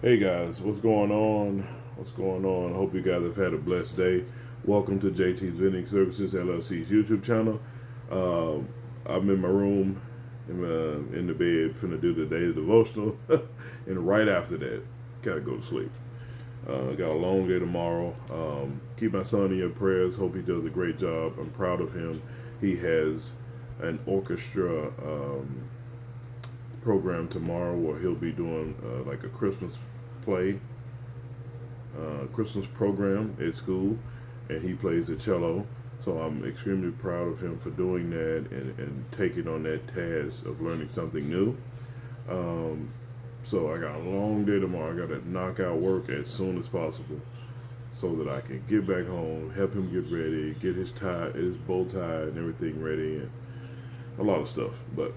Hey guys, what's going on? What's going on? Hope you guys have had a blessed day. Welcome to JT's Vending Services LLC's YouTube channel. I'm in my room, in the bed, finna do the daily devotional, and right after that, gotta go to sleep. Got a long day tomorrow. Keep my son in your prayers. Hope he does a great job. I'm proud of him. He has an orchestra program tomorrow where he'll be doing like a Christmas play, Christmas program at school, and he plays the cello. So I'm extremely proud of him for doing that and taking on that task of learning something new. So I got a long day tomorrow. I got to knock out work as soon as possible so that I can get back home, help him get ready, get his tie, his bow tie, and everything ready, and a lot of stuff. But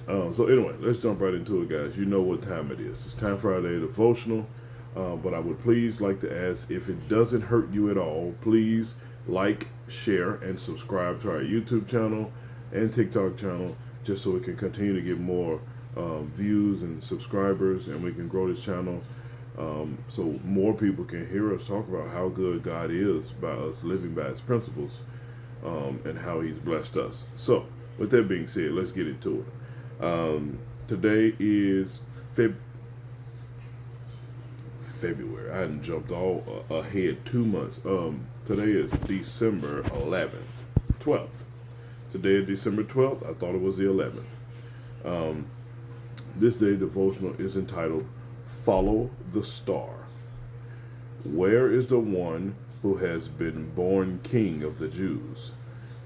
so anyway, let's jump right into it, guys. You know what time it is. It's time for our daily devotional. But I would please like to ask, if it doesn't hurt you at all, please like, share, and subscribe to our YouTube channel and TikTok channel, just so we can continue to get more views and subscribers, and we can grow this channel so more people can hear us talk about how good God is by us living by His principles, and how He's blessed us. So, with that being said, let's get into it. Today is February. I hadn't jumped all ahead 2 months. Today is December 11th, 12th. Today is December 12th. I thought it was the 11th. This day devotional is entitled Follow the Star. Where is the one who has been born King of the Jews?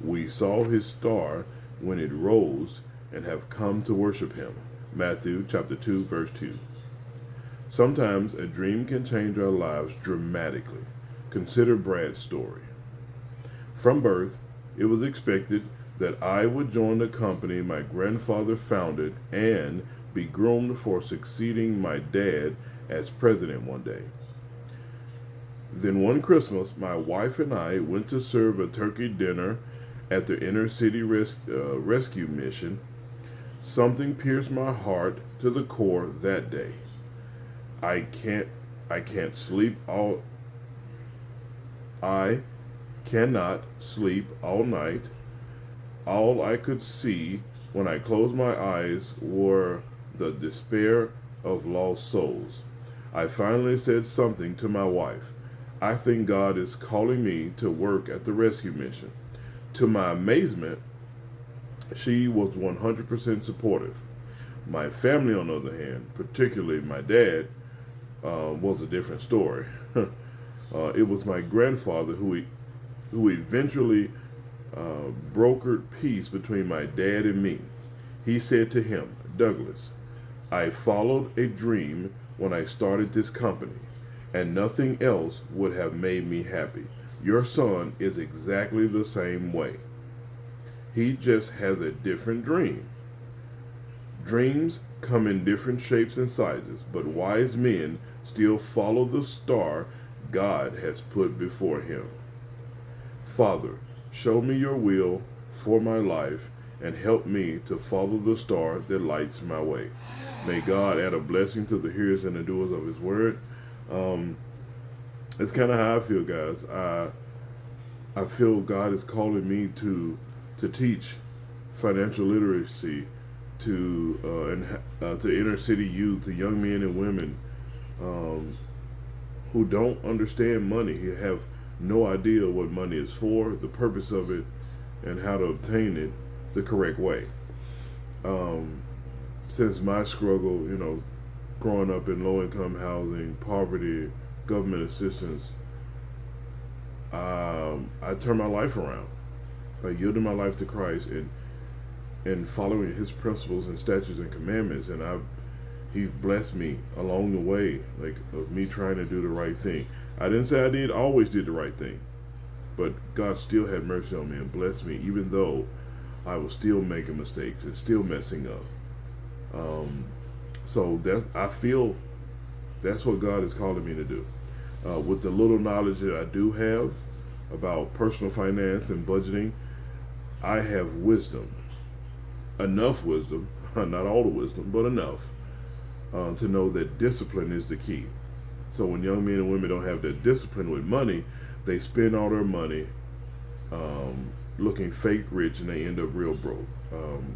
We saw his star when it rose and have come to worship him. Matthew chapter 2, verse 2. Sometimes a dream can change our lives dramatically. Consider Brad's story. From birth, it was expected that I would join the company my grandfather founded and be groomed for succeeding my dad as president one day. Then one Christmas, my wife and I went to serve a turkey dinner at the inner city rescue mission. Something pierced my heart to the core that day. I cannot sleep all night. All I could see when I closed my eyes were the despair of lost souls. I finally said something to my wife. I think God is calling me to work at the rescue mission. To my amazement, she was 100% supportive. My family, on the other hand, particularly my dad, was a different story. It was my grandfather who eventually brokered peace between my dad and me. He said to him, Douglas, I followed a dream when I started this company, and nothing else would have made me happy. Your son is exactly the same way. He just has a different dream. Dreams come in different shapes and sizes, but wise men still follow the star God has put before him. Father, show me your will for my life and help me to follow the star that lights my way. May God add a blessing to the hearers and the doers of his word. It's kind of how I feel, guys. I feel God is calling me to teach financial literacy to inner city youth, to young men and women who don't understand money, who have no idea what money is for, the purpose of it, and how to obtain it the correct way. Since my struggle, growing up in low-income housing, poverty, government assistance, I turned my life around. I yielded my life to Christ and following His principles and statutes and commandments, and He's blessed me along the way, like of me trying to do the right thing. I didn't say I always did the right thing, but God still had mercy on me and blessed me, even though I was still making mistakes and still messing up. So I feel that's what God is calling me to do. With the little knowledge that I do have about personal finance and budgeting, I have wisdom, enough wisdom, not all the wisdom, but enough to know that discipline is the key. So when young men and women don't have that discipline with money, they spend all their money looking fake rich, and they end up real broke.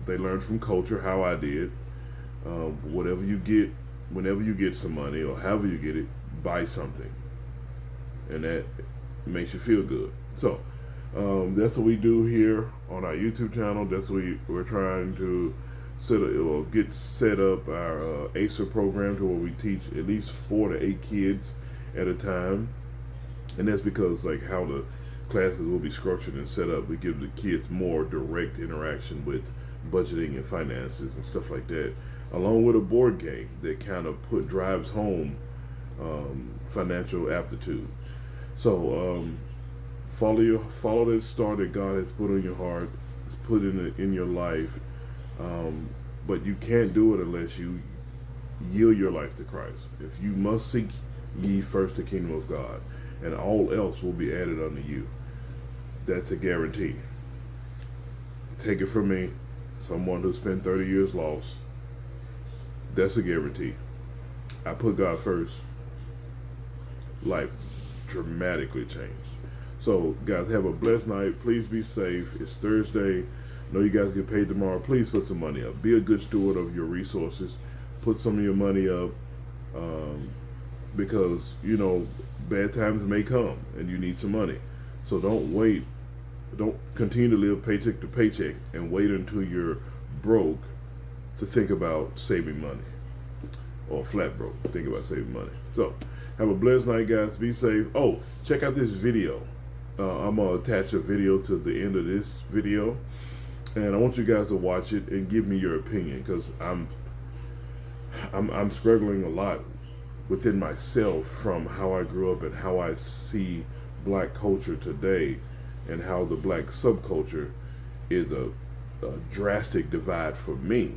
They learn from culture, how I did. Whatever you get, whenever you get some money or however you get it, buy something, and that makes you feel good. So that's what we do here on our YouTube channel. That's what we're trying to get set up our ACER program to where we teach at least 4 to 8 kids at a time, and that's because like how the classes will be structured and set up, we give the kids more direct interaction with budgeting and finances and stuff like that, along with a board game that kind of drives home financial aptitude. So follow that star that God has put on your heart, put in your life, but you can't do it unless you yield your life to Christ. If you must seek ye first the kingdom of God, and all else will be added unto you. That's a guarantee. Take it from me, someone who spent 30 years lost. That's a guarantee. I put God first. Life dramatically changed. So guys, have a blessed night. Please be safe. It's Thursday. I know you guys get paid tomorrow. Please put some money up. Be a good steward of your resources. Put some of your money up, because you know bad times may come and you need some money. So don't wait. Don't continue to live paycheck to paycheck and wait until you're broke to think about saving money, or flat broke. Think about saving money. So have a blessed night, guys. Be safe. Oh, check out this video. I'm gonna attach a video to the end of this video, and I want you guys to watch it and give me your opinion, because I'm struggling a lot within myself from how I grew up and how I see black culture today, and how the black subculture is a drastic divide for me,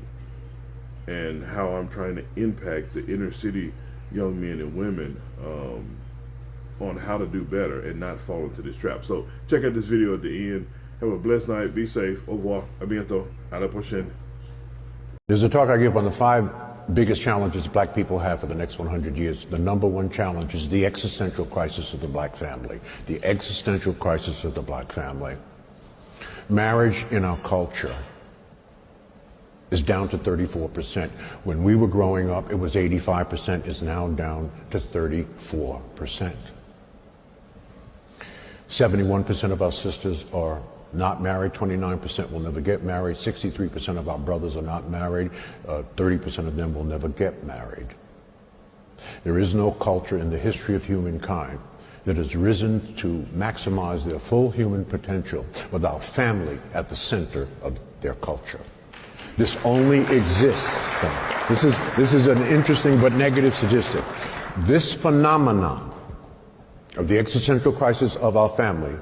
and how I'm trying to impact the inner city young men and women on how to do better and not fall into this trap. So check out this video at the end. Have a blessed night. Be safe. Au revoir. A bientôt. A la prochaine. There's a talk I give on the 5 biggest challenges black people have for the next 100 years. The number 1 challenge is the existential crisis of the black family. The existential crisis of the black family. Marriage in our culture is down to 34%. When we were growing up, it was 85%. It's now down to 34%. 71% of our sisters are not married, 29% will never get married, 63% of our brothers are not married, 30% of them will never get married. There is no culture in the history of humankind that has risen to maximize their full human potential without family at the center of their culture. This only exists. This is an interesting but negative statistic. This phenomenon of the existential crisis of our family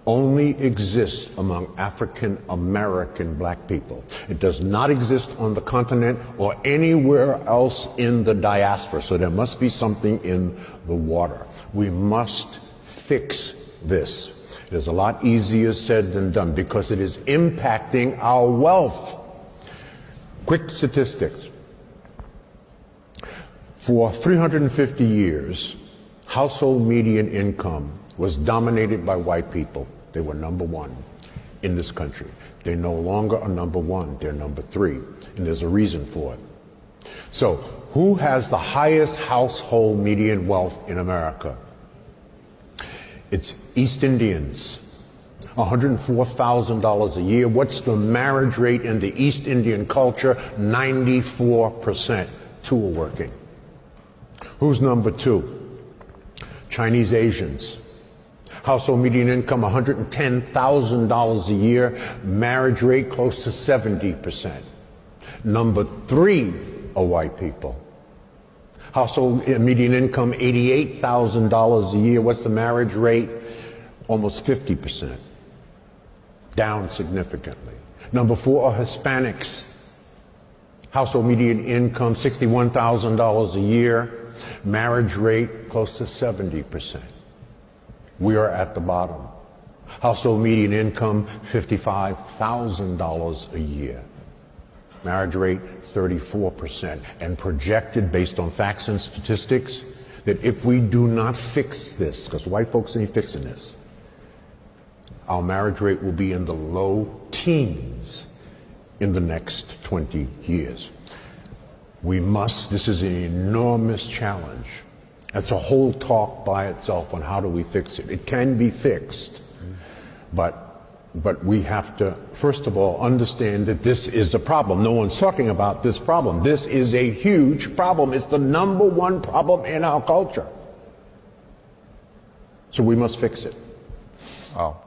only exists among African American black people. It does not exist on the continent or anywhere else in the diaspora. So there must be something in the water. We must fix this. It is a lot easier said than done because it is impacting our wealth. Quick statistics. For 350 years, household median income was dominated by white people. They were number 1 in this country. They no longer are number 1, they're number 3, and there's a reason for it. So, who has the highest household median wealth in America? It's East Indians, $104,000 a year. What's the marriage rate in the East Indian culture? 94%. 2 are working. Who's number 2? Chinese Asians. Household median income $110,000 a year, marriage rate close to 70%. Number 3 are white people. Household median income $88,000 a year. What's the marriage rate? Almost 50%. Down significantly. Number 4 are Hispanics. Household median income $61,000 a year. Marriage rate close to 70%. We are at the bottom. Household median income $55,000 a year. Marriage rate, 34%. And projected based on facts and statistics that if we do not fix this, because white folks ain't fixing this, our marriage rate will be in the low teens in the next 20 years. We must, this is an enormous challenge. That's a whole talk by itself on how do we fix it. It can be fixed, but we have to, first of all, understand that this is a problem. No one's talking about this problem. This is a huge problem. It's the number one problem in our culture. So we must fix it. Wow.